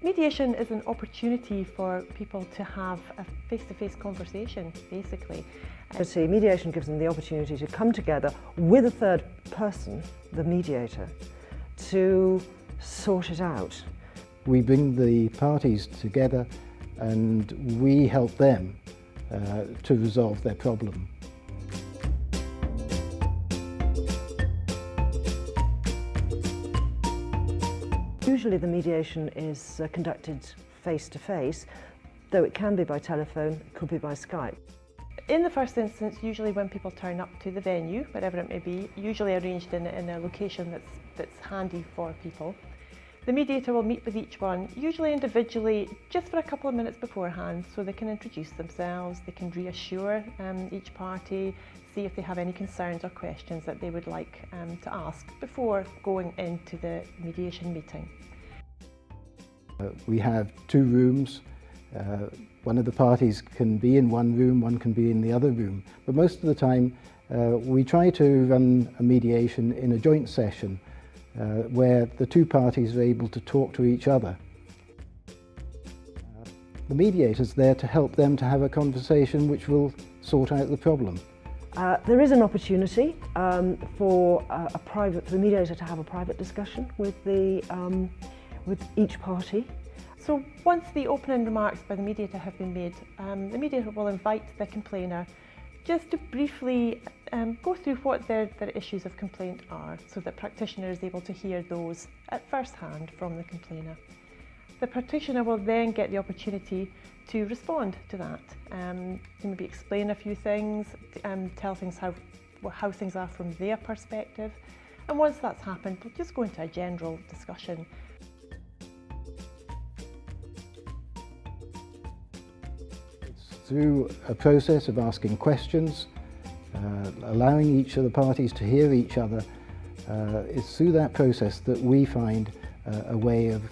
Mediation is an opportunity for people to have a face-to-face conversation, basically. Mediation gives them the opportunity to come together with a third person, the mediator, to sort it out. We bring the parties together and we help them to resolve their problem. Usually the mediation is conducted face-to-face, though it can be by telephone, it could be by Skype. In the first instance, usually when people turn up to the venue, wherever it may be, usually arranged in a location that's handy for people, the mediator will meet with each one, usually individually, just for a couple of minutes beforehand, so they can introduce themselves, they can reassure each party, see if they have any concerns or questions that they would like to ask before going into the mediation meeting. We have two rooms. One of the parties can be in one room, one can be in the other room. But most of the time we try to run a mediation in a joint session where the two parties are able to talk to each other. The mediator's there to help them to have a conversation which will sort out the problem. There is an opportunity for the mediator to have a private discussion with each party. So once the opening remarks by the mediator have been made, the mediator will invite the complainer just to briefly go through what their issues of complaint are, so that practitioner is able to hear those at first hand from the complainer. The practitioner will then get the opportunity to respond to that, to maybe explain a few things, tell things how things are from their perspective, and once that's happened, we'll just go into a general discussion. Through a process of asking questions, allowing each of the parties to hear each other, it's through that process that we find a way of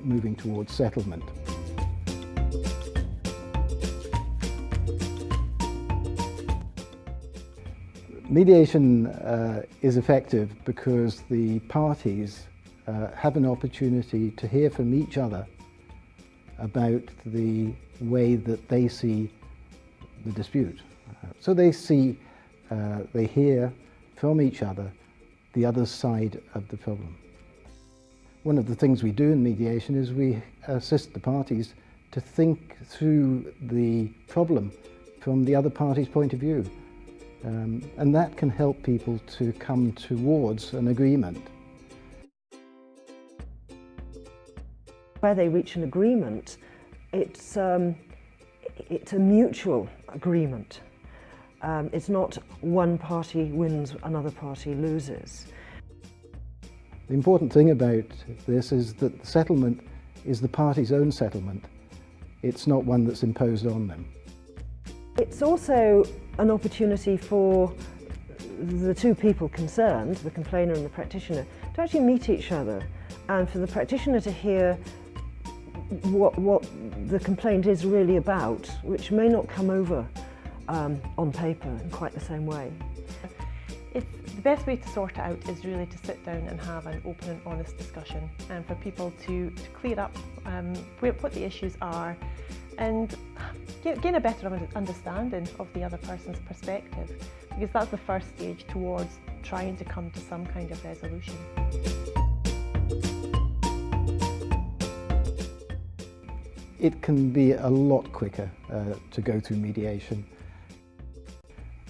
moving towards settlement. Mediation is effective because the parties have an opportunity to hear from each other about the way that they see the dispute. So they hear from each other the other side of the problem. One of the things we do in mediation is we assist the parties to think through the problem from the other party's point of view. And that can help people to come towards an agreement. Where they reach an agreement, it's a mutual agreement. It's not one party wins, another party loses. The important thing about this is that the settlement is the party's own settlement. It's not one that's imposed on them. It's also an opportunity for the two people concerned, the complainer and the practitioner, to actually meet each other, and for the practitioner to hear what the complaint is really about, which may not come over on paper in quite the same way. The best way to sort it out is really to sit down and have an open and honest discussion, and for people to clear up what the issues are and gain a better understanding of the other person's perspective, because that's the first stage towards trying to come to some kind of resolution. It can be a lot quicker to go through mediation.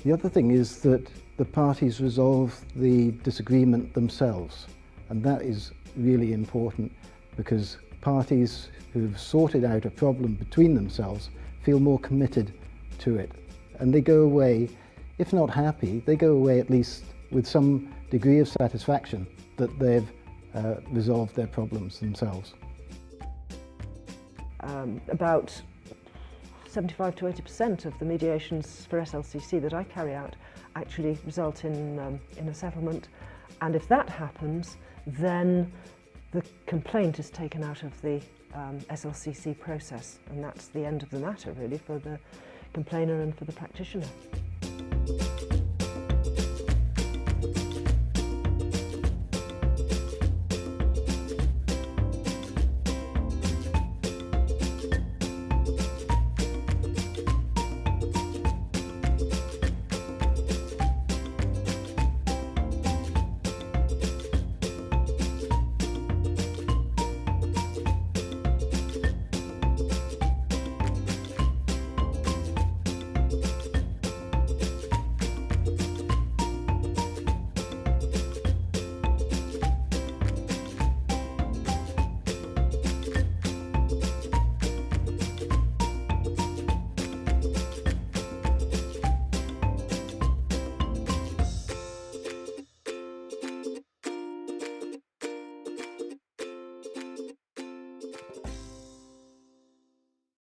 The other thing is that the parties resolve the disagreement themselves, and that is really important because parties who've sorted out a problem between themselves feel more committed to it, and they go away, if not happy, they go away at least with some degree of satisfaction that they've resolved their problems themselves. About 75 to 80% of the mediations for SLCC that I carry out actually result in a settlement, and if that happens, then the complaint is taken out of the SLCC process, and that's the end of the matter really for the complainer and for the practitioner.